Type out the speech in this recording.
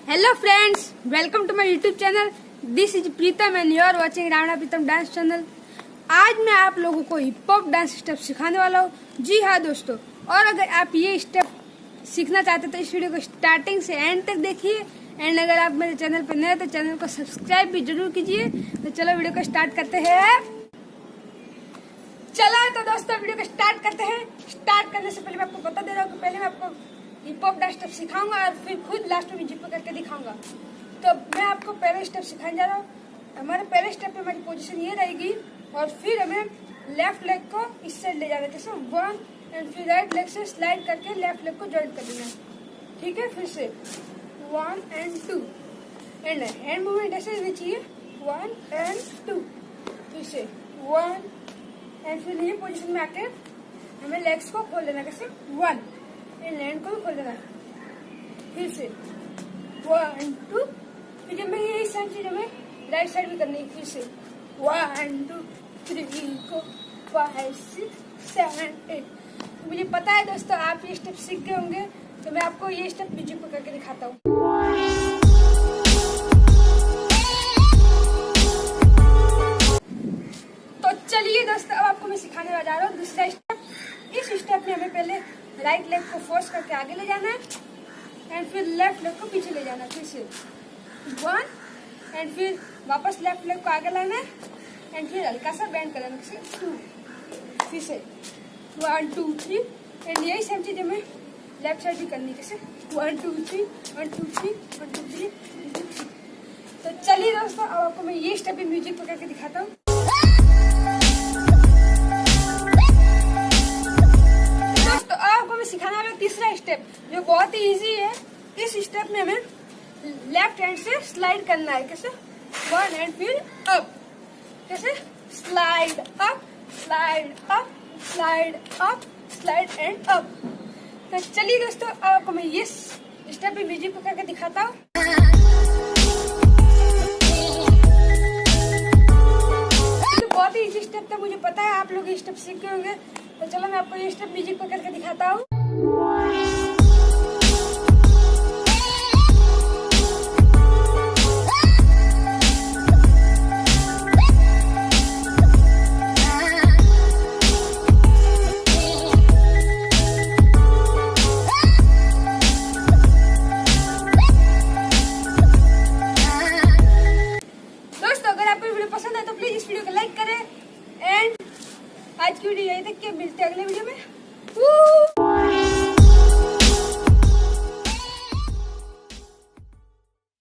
Hello friends, welcome to my YouTube channel. This is Pritam and you are watching Ravana Pritam dance channel. आज मैं आप लोगों को हिप हॉप डांस स्टेप सिखाने वाला हूँ। जी हाँ दोस्तों, और अगर आप ये स्टेप सीखना चाहते तो इस वीडियो को स्टार्टिंग से एंड तक देखिए। एंड अगर आप मेरे चैनल पर नए हैं तो चैनल को सब्सक्राइब भी जरूर कीजिए। तो चलो वीडियो को स्टार्ट करते हैं। चलो तो दोस्तों वीडियो को स्टार्ट करते हैं। स्टार्ट करने से पहले मैं आपको बता दे रहा हूँ कि पहले मैं आपको हिप हॉप डांस स्टेप सिखाऊंगा और फिर खुद लास्ट में जिप करके दिखाऊंगा। तो मैं आपको पहले स्टेप सिखाने जा रहा हूँ। हमारे पहले स्टेप पे हमारी पोजीशन ये रहेगी और फिर हमें लेफ्ट लेग को इस साइड ले जाना है, जैसे 1 एंड फिर राइट लेग से स्लाइड करके लेफ्ट लेग को जॉइंट कर देना है। ठीक है, फिर से 1 एंड 2 एंड हैंड मूवमेंट ऐसे होनी चाहिए 1 एंड 2, फिर से 1 एंड फिर ये पोजीशन में आके हमें लेग्स को खोल देना, कैसे 1 एंड हैंड को भी खोल देना, फिर से 1 2, फिर जब मैं यही सेम चीज हमें राइट साइड भी करनी है, फिर से 1 2 3 4 5 6 7 8। मुझे पता है दोस्तों आप ये स्टेप सीख गए होंगे, तो मैं आपको ये स्टेप बीच में करके दिखाता हूँ। तो चलिए दोस्तों, अब आपको मैं सिखाने जा रहा हूँ दूसरा स्टेप। इस स्टेप में हमें पहले राइट लेग को फोर्स करके आगे ले जाना है एंड फिर लेफ्ट लेग को पीछे ले जाना है, फिर से 1 एंड फिर वापस लेफ्ट लेग को आगे लाना है एंड फिर हल्का सा बेंड करना है, 2, फिर से 1 2 3 एंड यही सेम चीज हमें लेफ्ट साइड भी करनी है, जैसे 1 2 3 1 2 3 1 2 3 1 2 3। तो चलिए दोस्तों, अब आपको मैं ये स्टेप भी म्यूजिक पकड़ के दिखाता हूँ। दोस्तों आपको मैं सिखाने वाला तीसरा स्टेप जो बहुत ही इजी है। इस स्टेप में हमें लेफ्ट हैंड से स्लाइड करना है, कैसे 1 एंड फिर अप, कैसे slide up slide up slide up slide and up. तो चलिए दोस्तों, अब आपको मैं ये स्टेप भी म्यूजिक पकड़ के दिखाता हूँ। बहुत ही इजी स्टेप था, मुझे पता है आप लोग ये स्टेप सीख गए होंगे। तो चलो मैं आपको ये स्टेप म्यूजिक पकड़ के दिखाता हूँ। पसंद है तो प्लीज इस वीडियो को लाइक करें एंड आज की वीडियो यही तक के, मिलते हैं अगले वीडियो में।